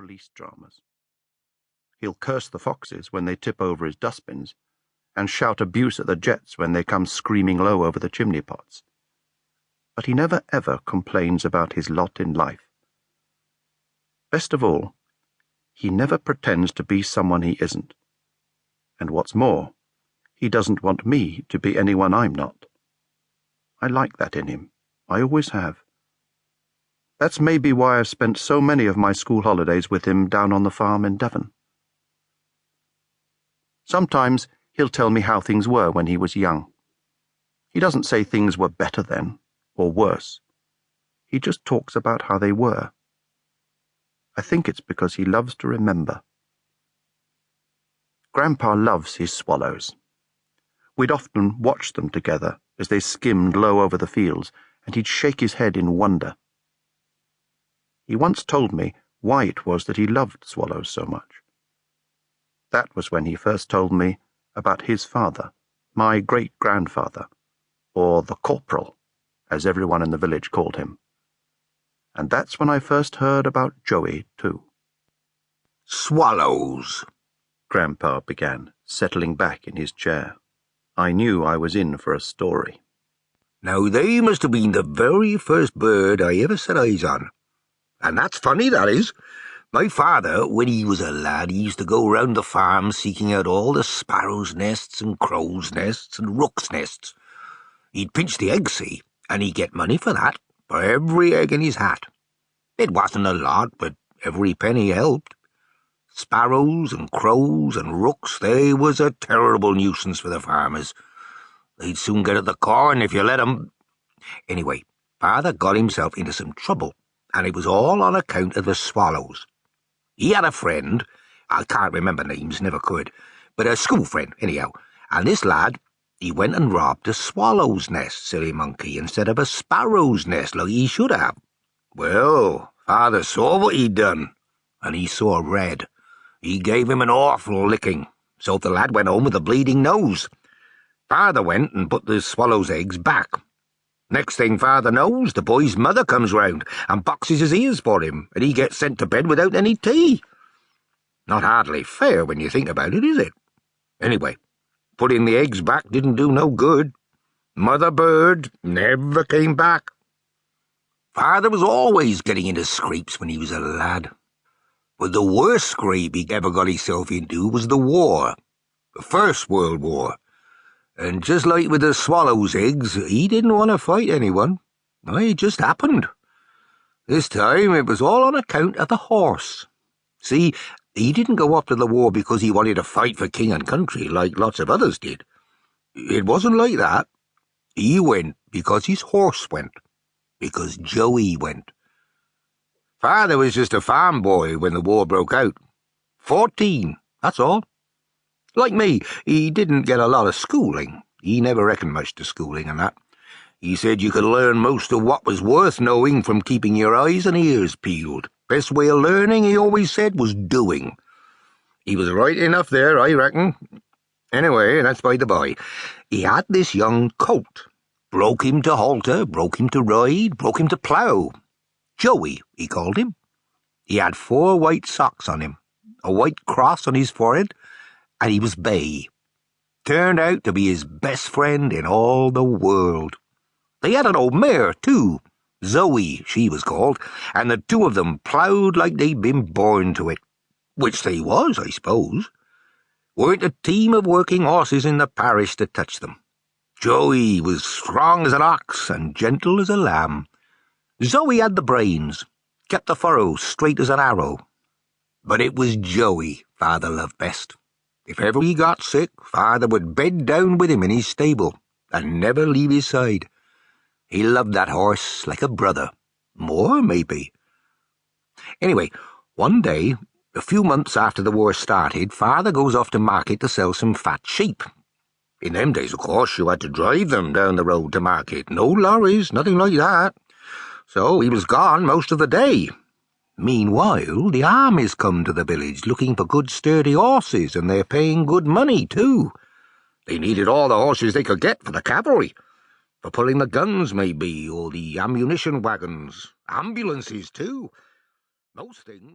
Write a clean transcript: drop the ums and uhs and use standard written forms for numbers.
police dramas. He'll curse the foxes when they tip over his dustbins, and shout abuse at the jets when they come screaming low over the chimney pots. But he never ever complains about his lot in life. Best of all, he never pretends to be someone he isn't. And what's more, he doesn't want me to be anyone I'm not. I like that in him. I always have. That's maybe why I've spent so many of my school holidays with him down on the farm in Devon. Sometimes he'll tell me how things were when he was young. He doesn't say things were better then, or worse. He just talks about how they were. I think it's because he loves to remember. Grandpa loves his swallows. We'd often watch them together as they skimmed low over the fields, and he'd shake his head in wonder. He once told me why it was that he loved swallows so much. That was when he first told me about his father, my great-grandfather, or the corporal, as everyone in the village called him. And that's when I first heard about Joey, too. "Swallows," Grandpa began, settling back in his chair. I knew I was in for a story. "Now they must have been the very first bird I ever set eyes on. And that's funny, that is. My father, when he was a lad, he used to go round the farm seeking out all the sparrows' nests and crows' nests and rooks' nests. He'd pinch the eggs, see, and he'd get money for that, for every egg in his hat. It wasn't a lot, but every penny helped. Sparrows and crows and rooks, they was a terrible nuisance for the farmers. They'd soon get at the corn if you let 'em. Anyway, Father got himself into some trouble, and it was all on account of the swallows. He had a friend, I can't remember names, never could, but a school friend, anyhow, and this lad, he went and robbed a swallow's nest, silly monkey, instead of a sparrow's nest like he should have. Well, Father saw what he'd done, and he saw red. He gave him an awful licking, so the lad went home with a bleeding nose. Father went and put the swallow's eggs back. Next thing Father knows, the boy's mother comes round and boxes his ears for him, and he gets sent to bed without any tea. Not hardly fair when you think about it, is it? Anyway, putting the eggs back didn't do no good. Mother bird never came back. Father was always getting into scrapes when he was a lad. But the worst scrape he ever got himself into was the war, the First World War. And just like with the swallow's eggs, he didn't want to fight anyone. It just happened. This time it was all on account of the horse. See, he didn't go off to the war because he wanted to fight for king and country like lots of others did. It wasn't like that. He went because his horse went, because Joey went. Father was just a farm boy when the war broke out. 14, that's all. Like me, he didn't get a lot of schooling. He never reckoned much to schooling and that. He said you could learn most of what was worth knowing from keeping your eyes and ears peeled. Best way of learning, he always said, was doing. He was right enough there, I reckon. Anyway, that's by the by. He had this young colt. Broke him to halter, broke him to ride, broke him to plough. Joey, he called him. He had 4 white socks on him, a white cross on his forehead, and he was bay. Turned out to be his best friend in all the world. They had an old mare, too. Zoe, she was called, and the two of them ploughed like they'd been born to it. Which they was, I suppose. Weren't a team of working horses in the parish to touch them. Joey was strong as an ox and gentle as a lamb. Zoe had the brains, kept the furrow straight as an arrow. But it was Joey Father loved best. If ever he got sick, Father would bed down with him in his stable and never leave his side. He loved that horse like a brother. More, maybe. Anyway, one day, a few months after the war started, Father goes off to market to sell some fat sheep. In them days, of course, you had to drive them down the road to market. No lorries, nothing like that. So he was gone most of the day. Meanwhile, the army's come to the village looking for good sturdy horses, and they're paying good money, too. They needed all the horses they could get for the cavalry, for pulling the guns, maybe, or the ammunition wagons, ambulances, too. Most things...